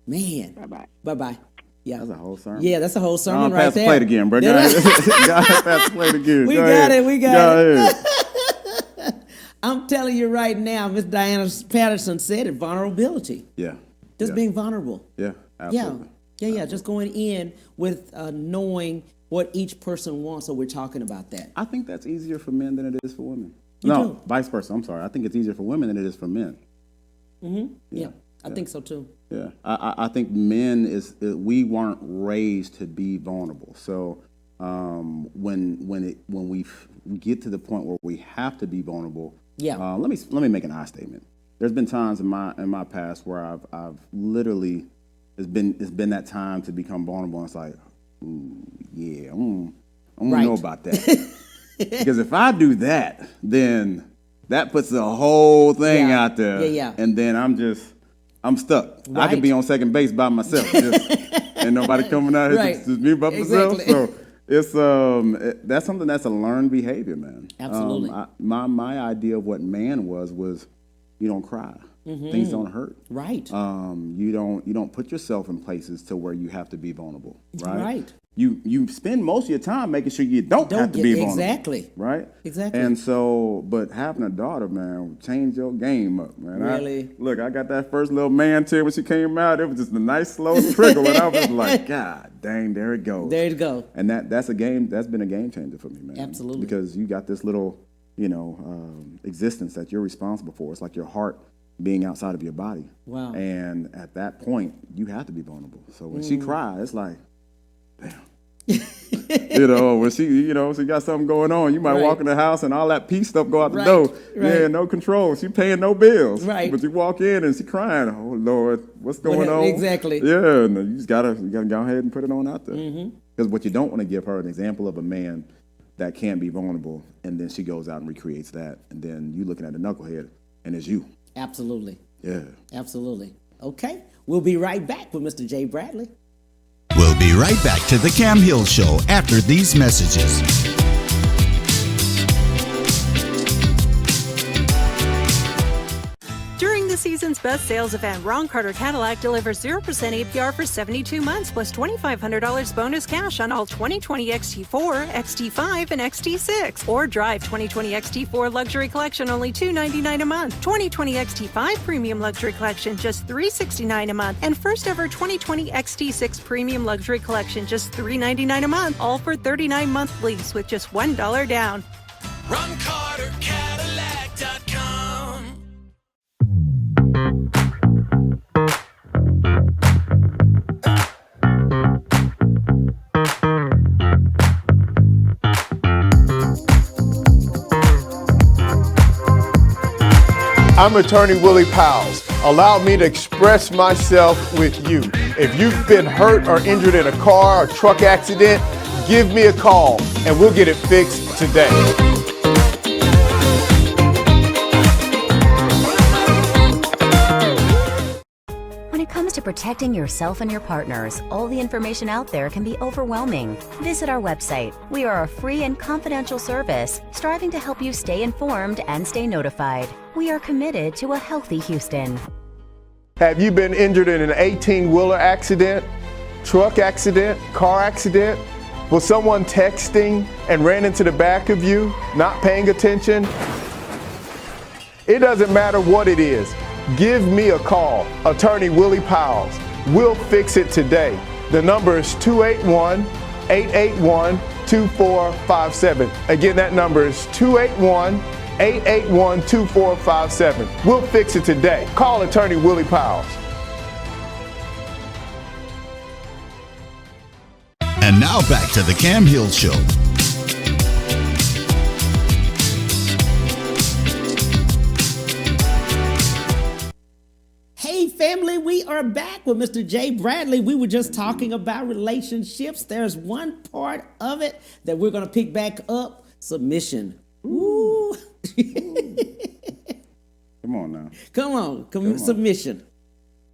Man. Bye-bye. Bye-bye. Yeah. That's a whole sermon. Yeah, that's a whole sermon Pass right the there. plate again, bro. Go Did I? ahead. Go ahead, pass the plate again. We Go got ahead. it. We got Go it. ahead. I'm telling you right now, Miss Diana Patterson said it, vulnerability. Yeah. Just yeah. being vulnerable. Yeah, absolutely. Yeah. Just going in with knowing what each person wants. So we're talking about that. I think that's easier for men than it is for women. You No, do? vice versa. I'm sorry. I think it's easier for women than it is for men. Yeah, I think so too. Yeah, I think men we weren't raised to be vulnerable. So when we get to the point where we have to be vulnerable, let me make an I statement. There's been times in my past where I've literally it's been that time to become vulnerable. And it's like, ooh, yeah, I'm gonna know about that. Because if I do that, then that puts the whole thing out there. Yeah. And then I'm stuck. I can be on second base by myself. Ain't nobody coming out here. Just me by myself. So it's that's something that's a learned behavior, man. Absolutely. My idea of what man was, you don't cry. Things don't hurt. Right. You don't put yourself in places to where you have to be vulnerable. Right. Right. You spend most of your time making sure you don't have to be vulnerable. Exactly. Right. Exactly. And so, but having a daughter, man, change your game up, man. Really? I got that first little man tear when she came out. It was just a nice slow trickle, and I was like, God dang, there it goes. There you go. And that's been a game changer for me, man. Absolutely. Because you got this little, existence that you're responsible for. It's like your heart being outside of your body. Wow. And at that point, you have to be vulnerable. So when she cried, it's like, damn. When she got something going on, you might walk in the house and all that peace stuff go out the door. Right. Yeah, no control. She paying no bills. Right. But you walk in and she crying. Oh Lord, what's going on? Exactly. Yeah, and you just gotta go ahead and put it on out there. Because what you don't want to give her an example of a man that can be vulnerable, and then she goes out and recreates that, and then you looking at a knucklehead, and it's you. Absolutely. Yeah. Absolutely. Okay. We'll be right back with Mr. Jay Bradley. We'll be right back to the Cam Hill Show after these messages. During the season's best sales event, Ron Carter Cadillac delivers 0% APR for 72 months plus $2,500 bonus cash on all 2020 XT4, XT5, and XT6. Or drive 2020 XT4 Luxury Collection only $299 a month. 2020 XT5 Premium Luxury Collection just $369 a month. And first ever 2020 XT6 Premium Luxury Collection just $399 a month. All for 39-month lease with just $1 down. RonCarterCadillac.com. I'm attorney Willie Powles. Allow me to express myself with you. If you've been hurt or injured in a car or truck accident, give me a call and we'll get it fixed today. When it comes to protecting yourself and your partners, all the information out there can be overwhelming. Visit our website. We are a free and confidential service striving to help you stay informed and stay notified. We are committed to a healthy Houston. Have you been injured in an 18-wheeler accident, truck accident, car accident? Was someone texting and ran into the back of you, not paying attention? It doesn't matter what it is. Give me a call, attorney Willie Powles. We'll fix it today. The number is 281-881-2457. Again, that number is 281-881-2457. We'll fix it today. Call attorney Willie Powles. And now back to the Cam Hill Show. Hey family, we are back with Mr. Jay Bradley. We were just talking about relationships. There's one part of it that we're going to pick back up, submission. Ooh. Come on now. Come on. Submission.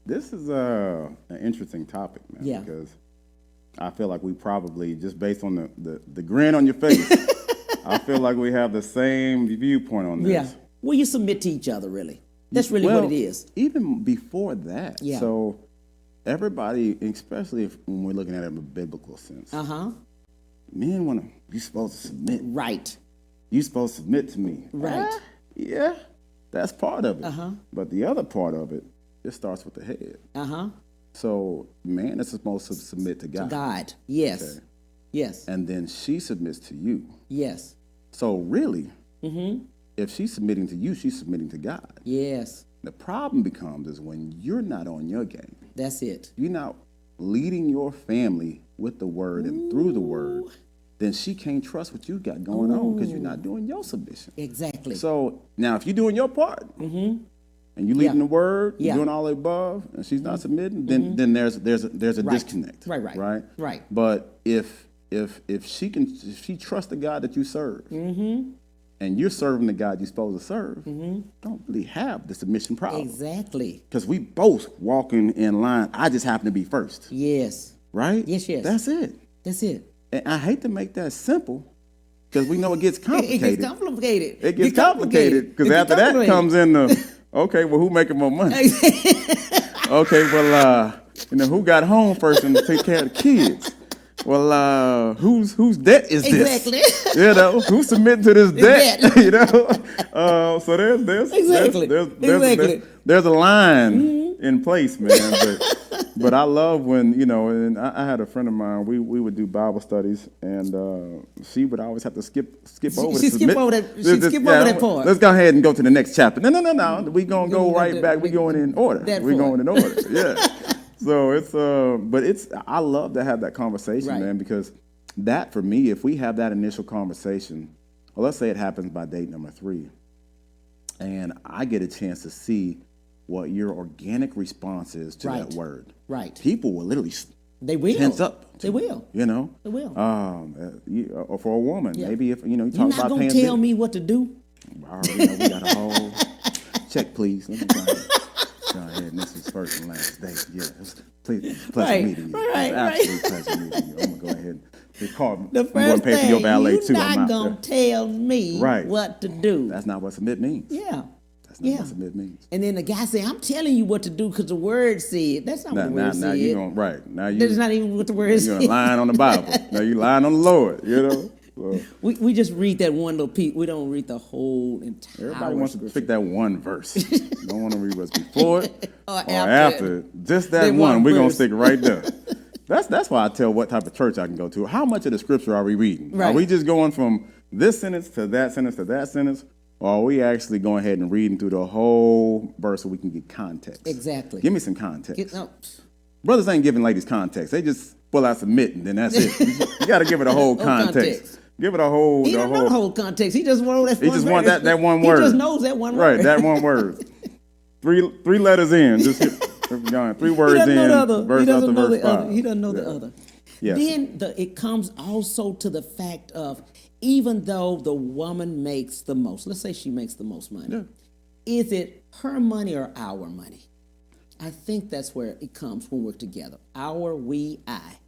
This is an interesting topic, man. Yeah. Because I feel like we probably, just based on the grin on your face, I feel like we have the same viewpoint on this. Yeah. Well, you submit to each other, really. That's really what it is. Even before that. Yeah. So everybody, especially when we're looking at it in a biblical sense, men want to, you're supposed to submit. Right. You're supposed to submit to me. Right. Yeah, that's part of it. But the other part of it, it starts with the head. So man is supposed to submit to God. God, yes. Okay. Yes. And then she submits to you. Yes. So really, if she's submitting to you, she's submitting to God. Yes. The problem becomes is when you're not on your game. That's it. You're not leading your family with the word and through the word, then she can't trust what you got going on because you're not doing your submission. Exactly. So now if you're doing your part and you're leading the word, you're doing all the above, and she's not submitting, then there's a disconnect. Right. But if she trusts the God that you serve, and you're serving the God you're supposed to serve, don't really have the submission problem. Exactly. Because we both walking in line. I just happen to be first. Yes. Right? Yes. That's it. That's it. And I hate to make that simple because we know it gets complicated. It gets complicated. It gets complicated because after that comes in the Okay, well, who making more money? Okay, well, who got home first and take care of the kids? Well, whose debt is this? Exactly. Who's submitting to this debt? So there's Exactly. there's a line in place, man. But I love when, and I had a friend of mine, we would do Bible studies, and she would always have to skip over that part. Let's go ahead and go to the next chapter. No. We're going to go right back. We're going in order. We're going in order. Yeah. So I love to have that conversation, man, because that, for me, if we have that initial conversation, well, let's say it happens by date number 3, and I get a chance to see what your organic response is to that word. Right. People will literally tense up. They will. They will. Or for a woman, maybe if, you talk about paying. You're not going to tell me what to do? I already know we got a whole check, please. Let me go ahead. And this is first and last day. Yes. Pleasure meeting you. Absolute pleasure meeting you. I'm going to go ahead and call me. The first thing, for your valet you're too. not going to tell me what to do. That's not what submit means. Yeah. That's not what submit means. And then the guy say, I'm telling you what to do because the word said. That's not what the word said. Now you're going, right. Now that's not even what the word said. You're lying on the Bible. Now you're lying on the Lord, So. We just read that one little piece. We don't read the whole entire Everybody wants to pick that one verse. Don't want to read what's before it or after. Just that one. We're going to stick right there. That's why I tell what type of church I can go to. How much of the scripture are we reading? Right. Are we just going from this sentence to that sentence to that sentence? Or are we actually going ahead and reading through the whole verse so we can get context? Exactly. Give me some context. Brothers ain't giving ladies context. They just pull out submit and then that's it. You got to give it a whole context. Give it a whole. He don't know the whole context. He just wants that. He just wants that one word. He just knows that one word. Right, that one word. Three letters in. Just 3 words in. Verse after verse 5. He doesn't know the other. Yes. Then it comes also to the fact of, even though the woman makes the most, let's say she makes the most money, is it her money or our money? I think that's where it comes when we're together. Our, we, I.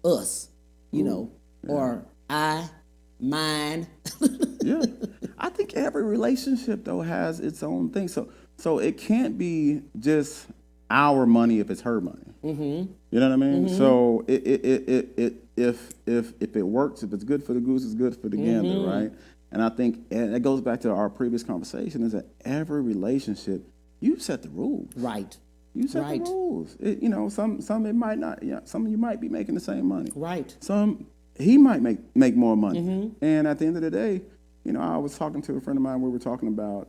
Us. Or I, mine. Yeah. I think every relationship, though, has its own thing. So it can't be just our money if it's her money. Mm-hmm. You know what I mean? Mm-hmm. So if it works, if it's good for the goose, it's good for the gander, right? And I think, and it goes back to our previous conversation, is that every relationship, you set the rules. Right. You set the rules. Some it might not. Some of you might be making the same money. Right. Some he might make more money. Mm-hmm. And at the end of the day, I was talking to a friend of mine. We were talking about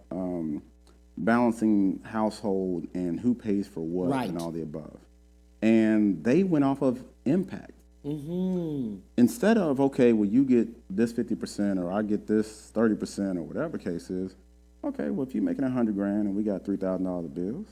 balancing household and who pays for what and all the above. And they went off of impact. Mm-hmm. Instead of, okay, well, you get this 50% or I get this 30% or whatever the case is. Okay, well, if you're making $100,000 and we got $3,000 of bills,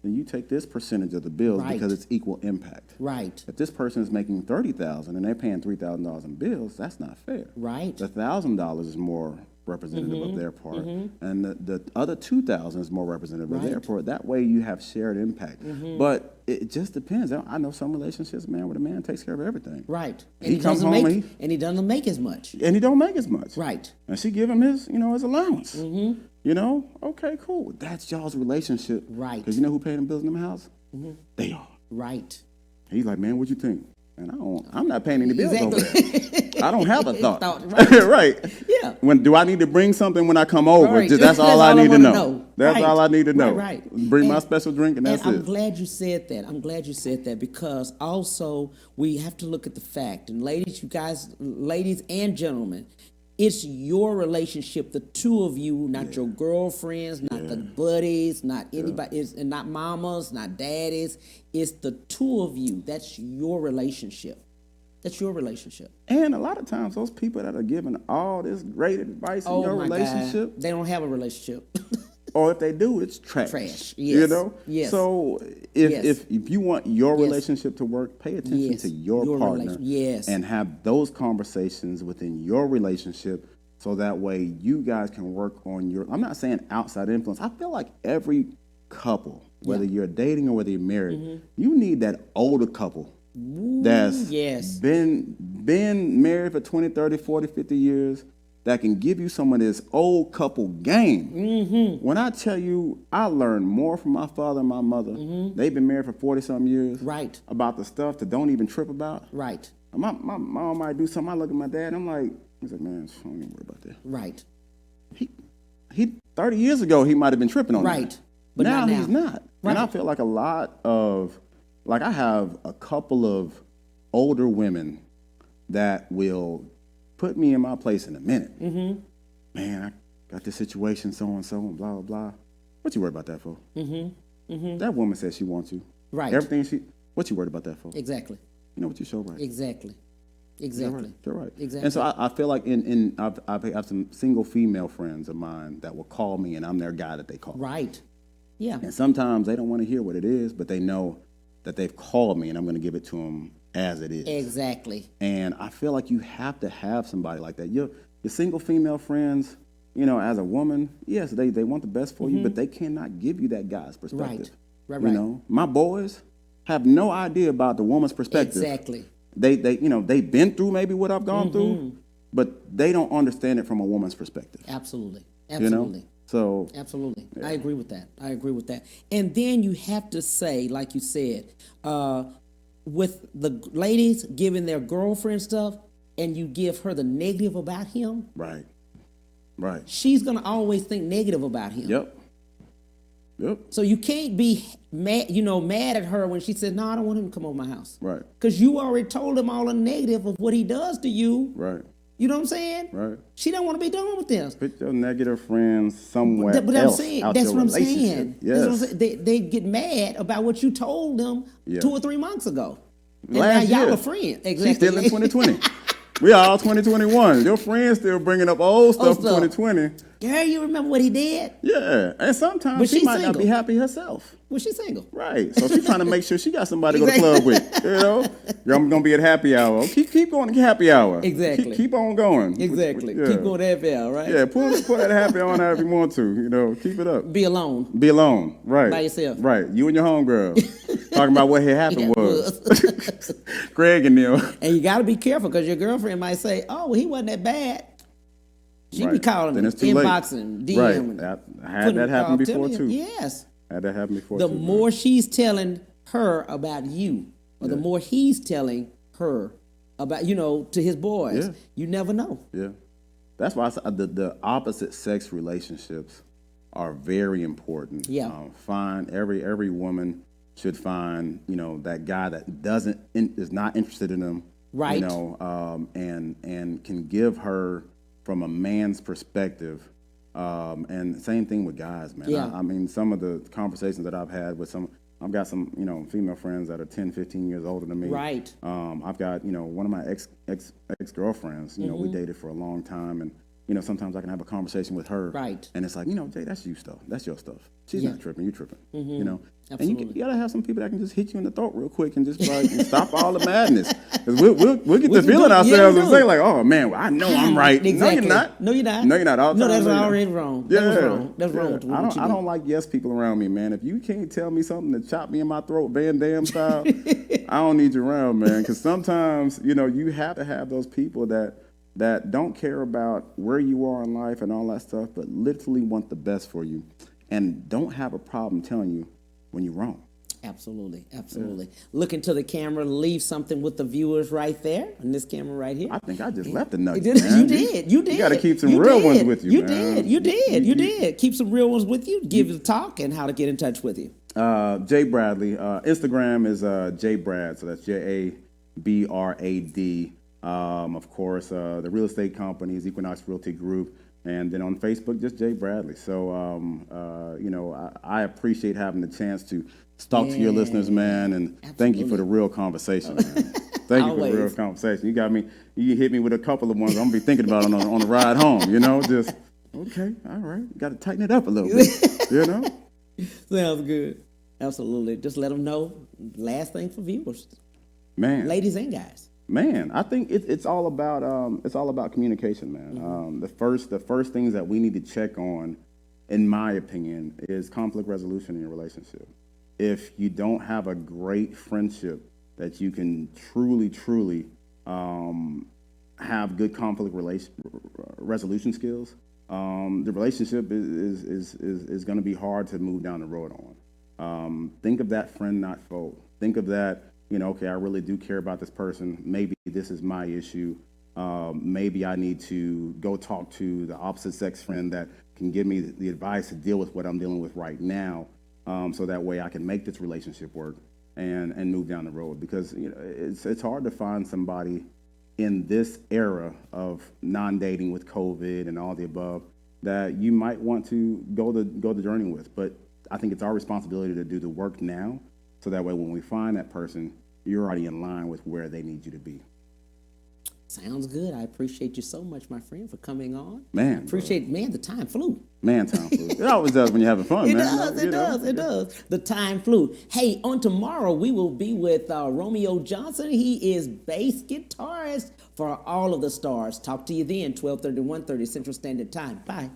then you take this percentage of the bills because it's equal impact. Right. If this person is making $30,000 and they're paying $3,000 in bills, that's not fair. Right. The $1,000 is more representative of their part, and the other $2,000 is more representative of their part. That way, you have shared impact. But it just depends. I know some relationships, man, where the man takes care of everything. Right. And he comes home and he doesn't make as much. And he don't make as much. Right. And she give him his, his allowance. Okay, cool. That's y'all's relationship. Right. Because you know who paying the bills in them house? They are. Right. He's like, man, what you think? And I'm not paying any bills over there. I don't have a thought. Right. Yeah. Do I need to bring something when I come over? Right. That's all I need to know. That's all I need to know. Right. Bring my special drink and that's it. I'm glad you said that. Because also we have to look at the fact, and ladies and gentlemen, it's your relationship, the two of you, not your girlfriends, not the buddies, not anybody, and not mamas, not daddies. It's the two of you. That's your relationship. That's your relationship. And a lot of times, those people that are giving all this great advice in your relationship, they don't have a relationship. Or if they do, it's trash. Yes. Yes. So if you want your relationship to work, pay attention to your partner. And have those conversations within your relationship so that way you guys can work on your, I'm not saying outside influence. I feel like every couple, whether you're dating or whether you're married, you need that older couple that's been married for 20, 30, 40, 50 years that can give you some of this old couple game. When I tell you, I learned more from my father and my mother. They've been married for 40-something years. Right. About the stuff that don't even trip about. Right. My mom might do something. I look at my dad, and I'm like, he's like, man, I don't even worry about that. Right. He 30 years ago, he might have been tripping on that. Right. But now not he's now. not. Right. And I feel like a lot of, like I have a couple of older women that will put me in my place in a minute. Man, I got this situation, so-and-so, and blah, blah, blah. What you worried about that for? That woman said she wants you. Right. Everything what you worried about that for? Exactly. You know what you show right. Exactly. You're right. Exactly. And so I feel like I've have some single female friends of mine that will call me, and I'm their guy that they call. Right. Yeah. And sometimes they don't want to hear what it is, but they know that they've called me, and I'm going to give it to them as it is. Exactly. And I feel like you have to have somebody like that. Your single female friends, you know, as a woman, yes, they want the best for you, but they cannot give you that guy's perspective. Right. You know, my boys have no idea about the woman's perspective. Exactly. They you know, they've been through maybe what I've gone through, but they don't understand it from a woman's perspective. Absolutely. You know? So absolutely. Yeah. I agree with that. And then you have to say, like you said, with the ladies giving their girlfriend stuff and you give her the negative about him. Right. She's going to always think negative about him. Yep. So you can't be mad at her when she says, no, I don't want him to come over my house. Right. Because you already told him all the negative of what he does to you. Right. You know what I'm saying? Right. She don't want to be done with this. Put your negative friends somewhere But else I'm saying, out that's your what I'm relationship. saying. Yes. That's what I'm saying. They get mad about what you told them 2 or 3 months ago. And Last now y'all year. are friends. Exactly. She's still in 2020. We all 2021. Your friends still bringing up old stuff from 2020. Girl, you remember what he did? Yeah. And sometimes But she she's might not be single. happy herself. Well, she's single. Right. So she's trying to make sure she got somebody to go to the club with. You know? I'm going to be at happy hour. Keep going to happy hour. Exactly. Keep on going. Exactly. Yeah. Keep going to happy hour, right? Yeah, put that happy on however you want to. You know, keep it up. Be alone. Be alone. Right. By yourself. Right. You and your homegirl. Talking about what had happened was. Greg and Neil. And you got to be careful because your girlfriend might say, oh, well, he wasn't that bad. She be Right. calling Then him, it's too late. inboxing, DMing. Right. I had that happen before too. Yes. Had that happen before The too. more she's telling her about you, or the more he's telling her about, to his boys, you never know. Yeah. That's why I said the opposite sex relationships are very important. Yeah. Find every woman should find, that guy that is not interested in them. Right. And can give her from a man's perspective. And same thing with guys, man. Yeah. I mean, some of the conversations that I've had with I've got some, female friends that are 10, 15 years older than me. Right. I've got, one of my ex-girlfriends, we dated for a long time, and, sometimes I can have a conversation with her. Right. And it's like, Jay, that's you stuff. That's your stuff. She's not tripping. You tripping. Absolutely. And you gotta have some people that can just hit you in the throat real quick and just like stop all the madness. Because we'll get to feeling ourselves and say like, oh man, I know I'm right. Exactly. No, you're not. No, you're not. No, you're not. All the No, time, that's you're not. already wrong. Yeah. That was wrong. That's wrong with what you I did. don't like yes people around me, man. If you can't tell me something to chop me in my throat Van Damme style, I don't need you around, man. Because sometimes, you have to have those people that don't care about where you are in life and all that stuff, but literally want the best for you and don't have a problem telling you when you're wrong. Absolutely. Look into the camera, leave something with the viewers right there, on this camera right here. I think I just left a nugget, You man. did. You got to keep some real ones with you, man. You did. Keep some real ones with you. Give the talk and how to get in touch with you. Jay Bradley. Instagram is Jay Brad, so that's JABRAD. Of course, the real estate company is Equinox Realty Group. And then on Facebook, just Jay Bradley. So, I appreciate having the chance to talk to your listeners, man. And thank you for the real conversation, man. Thank you for the real conversation. You hit me with a couple of ones I'm going to be thinking about on the ride home, just, okay, all right. You got to tighten it up a little bit, Sounds good. Absolutely. Just let them know. Last thing for viewers. Man. Ladies and guys. Man, I think it's all about communication, man. The first things that we need to check on, in my opinion, is conflict resolution in your relationship. If you don't have a great friendship that you can truly have good conflict resolution skills, the relationship is going to be hard to move down the road on. Think of that friend, not foe. Think of that, okay, I really do care about this person. Maybe this is my issue. Maybe I need to go talk to the opposite sex friend that can give me the advice to deal with what I'm dealing with right now, so that way I can make this relationship work and move down the road. Because it's hard to find somebody in this era of non-dating with COVID and all the above that you might want to go the journey with. But I think it's our responsibility to do the work now, so that way when we find that person, you're already in line with where they need you to be. Sounds good. I appreciate you so much, my friend, for coming on. Man. Appreciate, man, the time flew. Man, time flew. It always does when you're having fun, It man. does. The time flew. Hey, on tomorrow, we will be with Romeo Johnson. He is bass guitarist for All of the Stars. Talk to you then, 12:30 to 1:30 Central Standard Time. Bye.